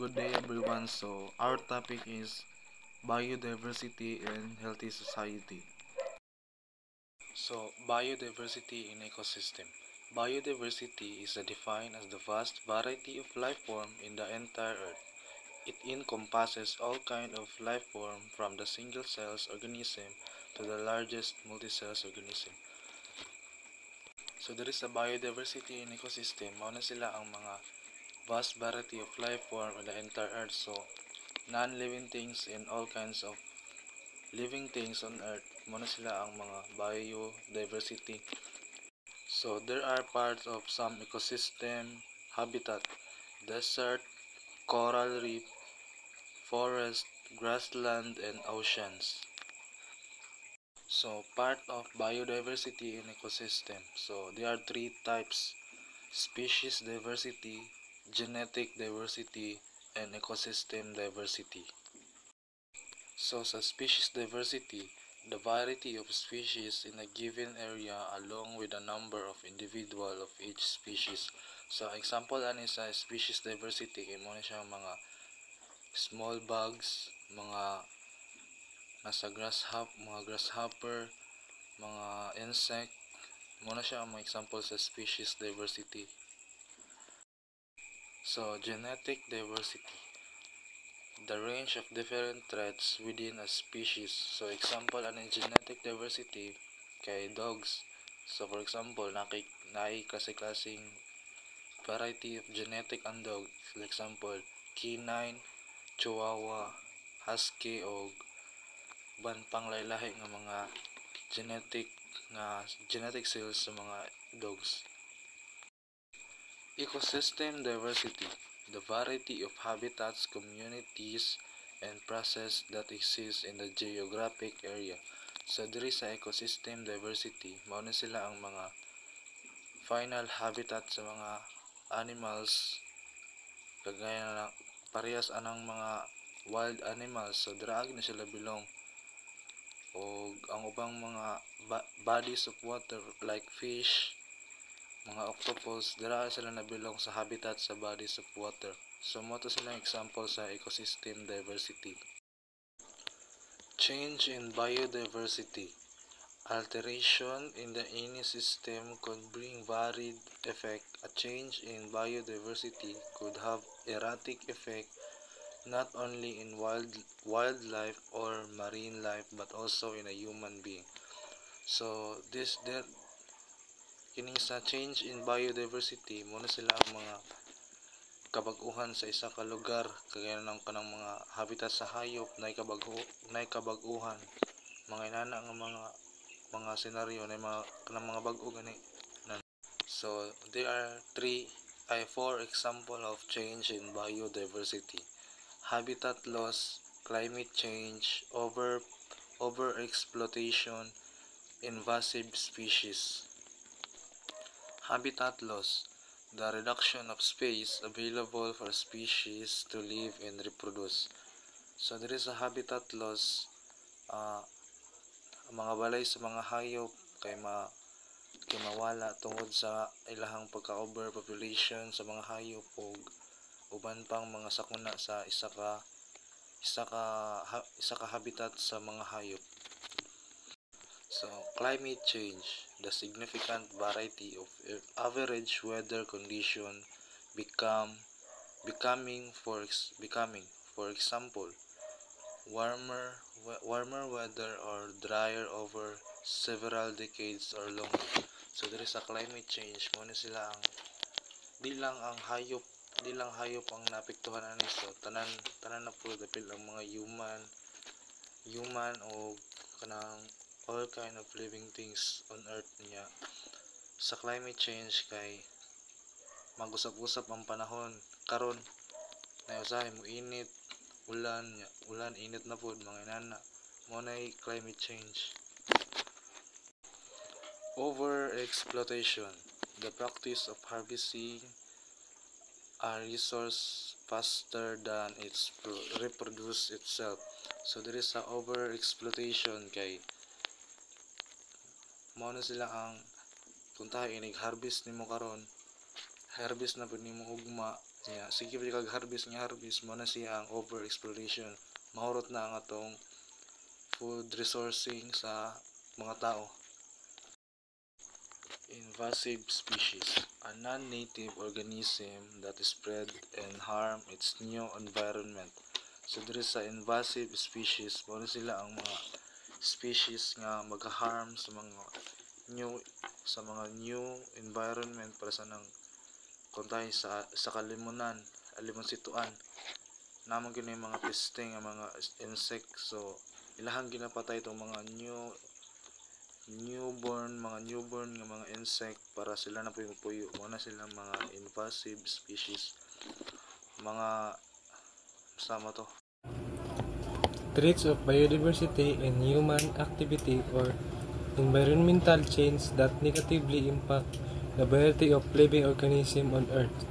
good day everyone. So our topic is biodiversity and healthy society. So biodiversity in ecosystem. Biodiversity is defined as the vast variety of life form in the entire earth. It encompasses all kind of life form from the single cells organism to the largest multi-cells organism. So there is a biodiversity in ecosystem. Mao na sila ang mga vast variety of life form in the entire earth. So non-living things and all kinds of living things on earth, muna sila ang mga biodiversity. So there are parts of some ecosystem habitat, desert, coral reef, forest, grassland, and oceans. So part of biodiversity in ecosystem. So there are three types: species diversity, genetic diversity, and ecosystem diversity. So sa species diversity, the variety of species in a given area along with the number of individual of each species. So example ani sa species diversity kay mo na siya mga small bugs, mga mga grasshopper, mga insect, mo na siya ang mga example sa species diversity. So genetic diversity, the range of different traits within a species. So example ano genetic diversity kay dogs. So for example naay klase-klaseng variety of genetic ang dog. For example canine, chihuahua, husky o ban pang lahi nga mga genetic cells sa mga dogs. Ecosystem diversity, the variety of habitats, communities, and processes that exist in the geographic area. So diri sa ecosystem diversity, mao na sila ang mga final habitat sa mga animals kagaya na parehas anang mga wild animals. So dira na sila bilong o ang ubang mga bodies of water like fish, mga octopus, dira sila nabilong sa habitat sa bodies of water. So mo to sila example sa ecosystem diversity. Change in biodiversity. Alteration in the any system could bring varied effect. A change in biodiversity could have erratic effect not only in wildlife or marine life but also in a human being. So kining sa change in biodiversity mo na sila ang mga kabag-uhan sa isa ka lugar kagaya ng kanang mga habitat sa hayop nay kabag-uhan mga inana nga mga senaryo na mga kanang mga bag-o gani. So there are four example of change in biodiversity: habitat loss, climate change, overexploitation, invasive species. Habitat loss, the reduction of space available for species to live and reproduce. So there is a habitat loss, mga balay sa mga hayop kay mawala tungod sa ilahang pagka-overpopulation sa mga hayop o uban pang mga sakuna sa isa ka habitat sa mga hayop. So, climate change, the significant variety of average weather condition becoming, for example, warmer weather or drier over several decades or longer. So, there is a climate change. Muna sila ang di lang hayop ang naapektuhan ani. So, tanan na po dapil ang mga human o kanang all kind of living things on earth niya sa climate change kay mag-usap-usap ang panahon karon na usahay mo init ulan init na pud mga inana mo nay climate change. Overexploitation, the practice of harvesting a resource faster than its reproduce itself. So there is a overexploitation kay mao na sila ang puntahan inig harvest nimo karon harvest na pud nimo ugma Yeah, sige kag harvest nga harvest mo na siya ang overexploitation. Mahurot na ang atong food resourcing sa mga tao. Invasive species, a non-native organism that spread and harm its new environment. So diri sa invasive species, mo sila ang mga species nga mag-harm sa mga new environment para sa nang kontay sa kalimunan, alimunsituan. Namang gini mga pesting nga mga insect, so ilahang ginapatay itong mga newborn nga mga insect para sila na puyo mo na sila mga invasive species, mga sama to. Threats of biodiversity and human activity or environmental change that negatively impact the variety of living organisms on Earth.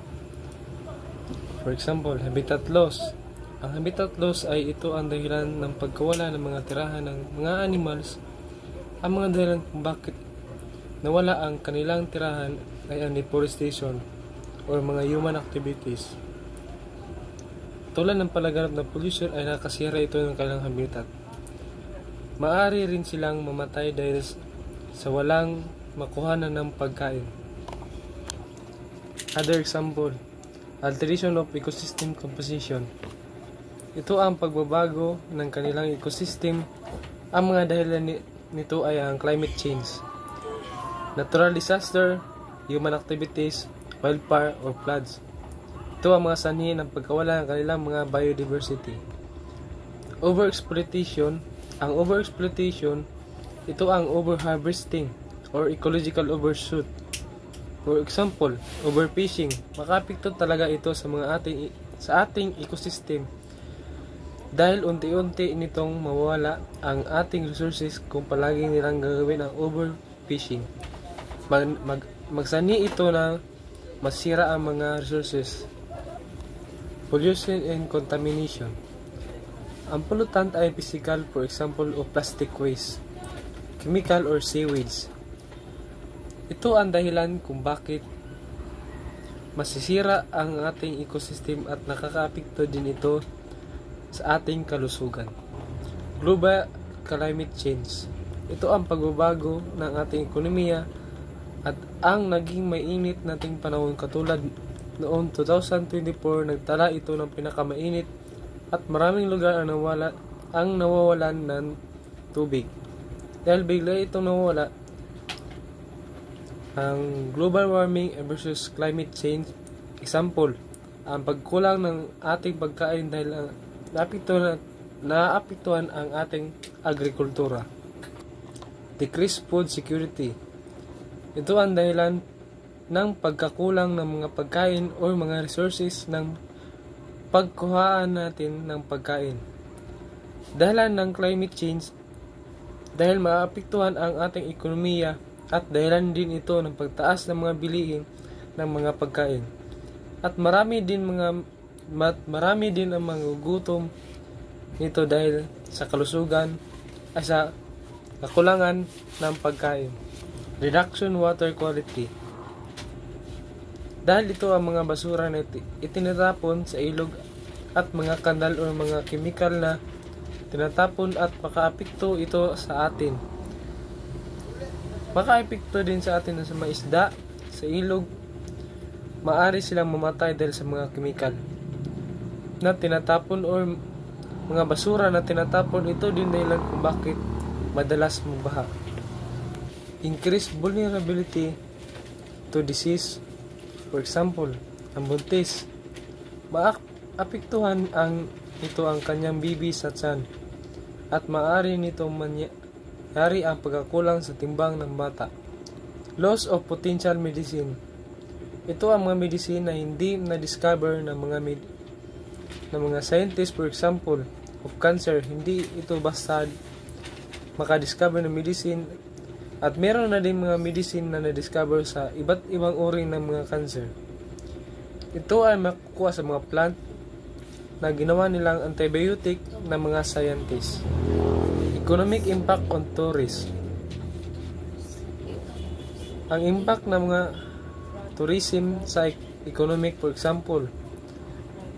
For example, habitat loss. Ang habitat loss ay ito ang dahilan ng pagkawala ng mga tirahan ng mga animals. Ang mga dahilan kung bakit nawala ang kanilang tirahan ay ang deforestation or mga human activities. Tulad ng palaganap ng pollution ay nakasira ito ng kanilang habitat. Maaari rin silang mamatay dahil sa walang makuhanan ng pagkain. Other example, alteration of ecosystem composition. Ito ang pagbabago ng kanilang ecosystem. Ang mga dahilan nito ay ang climate change, natural disaster, human activities, wildfire or floods. Ito ang mga sanhi ng pagkawala ng kanilang mga biodiversity. Overexploitation. Ang overexploitation, ito ang overharvesting or ecological overshoot. For example, overfishing. Makapikto talaga ito sa ating ecosystem dahil unti-unti nitong mawala ang ating resources kung palagi nilang gagawin ang overfishing. Magsani ito na masira ang mga resources. Pollution and contamination. Ang pollutant ay physical, for example, of plastic waste, chemical or sewage. Ito ang dahilan kung bakit masisira ang ating ecosystem at nakakaapekto din ito sa ating kalusugan. Global climate change. Ito ang pagbabago ng ating ekonomiya at ang naging mainit nating panahon katulad noong 2024 nagtala ito ng pinakamainit at maraming lugar ang nawawalan ng tubig. Dahil bigla itong nawawala, ang global warming versus climate change. Example, ang pagkulang ng ating pagkain dahil naapektuhan ang ating agrikultura. Decreased food security. Ito ang dahilan ng pagkakulang ng mga pagkain o mga resources ng pagkuhaan natin ng pagkain. Dahilan ng climate change, dahil maapektuhan ang ating ekonomiya at dahilan din ito ng pagtaas ng mga bilihin ng mga pagkain. At marami din ang mga gutom nito dahil sa kalusugan ay sa kakulangan ng pagkain. Reduction water quality. Dahil ito ang mga basura na itinatapon sa ilog at mga kanal o mga kemikal na tinatapon at makaapekto ito sa atin. Makaapekto din sa atin sa mga isda, sa ilog. Maaari silang mamatay dahil sa mga kemikal na tinatapon o mga basura na tinatapon. Ito din dahilan kung bakit madalas magbaha. Increased vulnerability to disease. For example, ang buntis, maapektuhan ito ang kanyang bibi sa tiyan at maaari nito mangyari ang pagkakulang sa timbang ng bata. Loss of potential medicine. Ito ang mga medicine na hindi na-discover ng mga scientists. For example, of cancer, hindi ito basta makadiscover ng medicine. At meron na din mga medicine na na-discover sa iba't ibang uri ng mga cancer. Ito ay makukuha sa mga plant na ginawa nilang antibiotic ng mga scientists. Economic impact on tourism. Ang impact ng mga tourism sa economic, for example,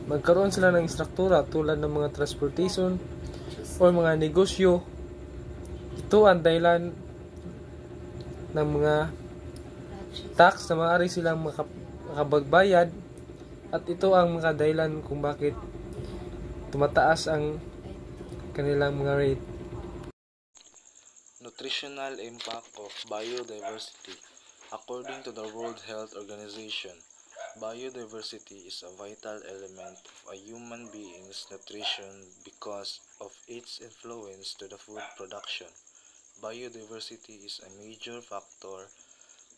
magkaroon sila ng istruktura tulad ng mga transportation o mga negosyo. Ito ang dahilan ng mga tax na maaari silang makapagbayad, at ito ang mga dahilan kung bakit tumataas ang kanilang mga rate. Nutritional impact of biodiversity. According to the World Health Organization, biodiversity is a vital element of a human being's nutrition because of its influence to the food production. Biodiversity is a major factor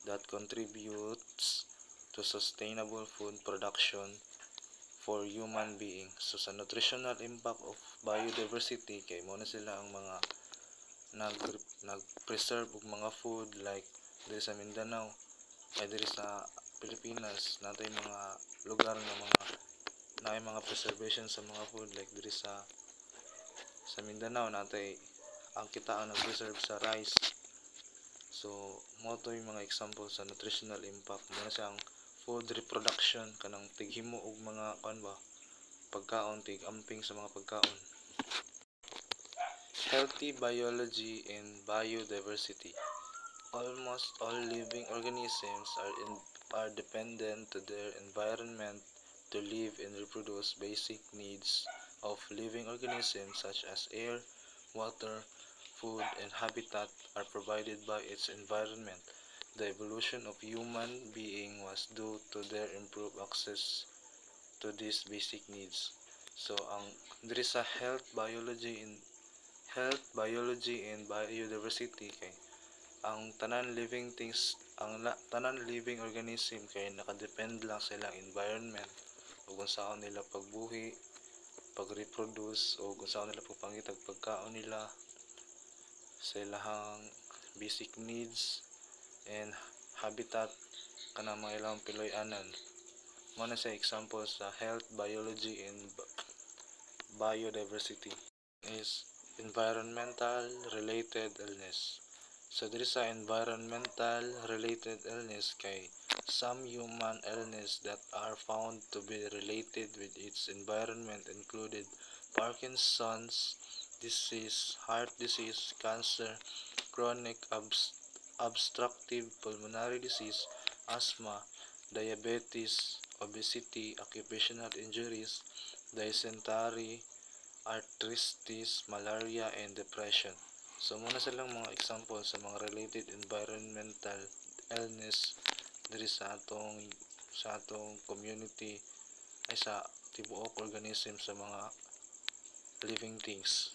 that contributes to sustainable food production for human beings. So sa nutritional impact of biodiversity, kay mo na sila ang mga nag-preserve og mga food, like diri sa Mindanao ay diri sa Pilipinas natay mga lugar nga mga preservation sa mga food, like diri sa Mindanao natay ang kita ang nag-preserve sa rice. So mo to yung mga example sa nutritional impact. Mo na siyang food reproduction, kanang tighimo og mga pagkaon, tig-amping sa mga pagkaon. Healthy biology and biodiversity. Almost all living organisms are dependent to their environment to live and reproduce. Basic needs of living organisms such as air, water, food, and habitat are provided by its environment. The evolution of human being was due to their improved access to these basic needs. So diri sa health, biology, and biodiversity kay ang tanan living organism kay nakadepend lang sa ilang environment ug kung saan nila pagbuhi, pag-reproduce, o kung saan nila pagpangitag pagkaon nila, sa ilang basic needs and habitat kanang mga ilang piloy-anan. Mo na sa example sa health, biology, and biodiversity is environmental related illness. So diri sa environmental related illness kay some human illness that are found to be related with its environment included Parkinson's disease, heart disease, cancer, chronic obstructive pulmonary disease, asthma, diabetes, obesity, occupational injuries, dysentery, arthritis, malaria, and depression. So muna silang mga example sa mga related environmental illness diri sa atong community ay sa tibuok organism sa mga living things.